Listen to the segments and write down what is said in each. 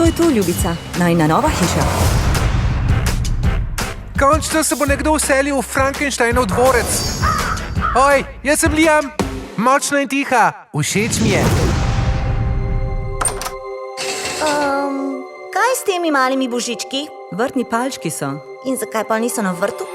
To je to, ljubica, najina nova hiša. Končno se bo nekdo vselil v Frankensteinov dvorec. Oj, jaz sem Liam. Močna in tiha. Všeč mi je. Kaj s temi malimi božički? Vrtni palčki so. In zakaj pa niso na vrtu?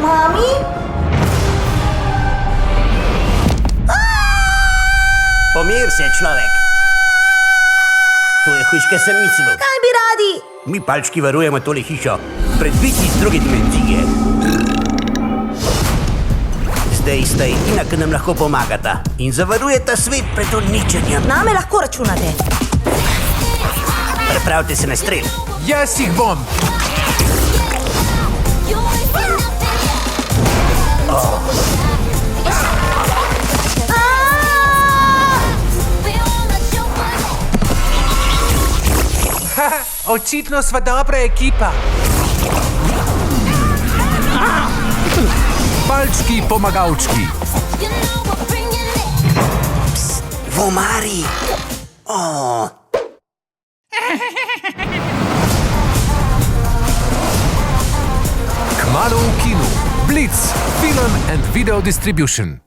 Mami? Pomir se, človek. To je hujš, kaj sem mislil. Kaj bi radi? Mi palčki varujemo tole hišo pred biti iz druge dimenzije. Zdaj sta edina, ki nam lahko pomagata in zavarujeta svet pred uničenjem. Name lahko računate. Pripravite se na strel. Jaz jih bom. Haha, očitno sva dobra ekipa. Palčki pomagavčki. V omari. Kmalu v kinu. Blitz, Film and Video Distribution.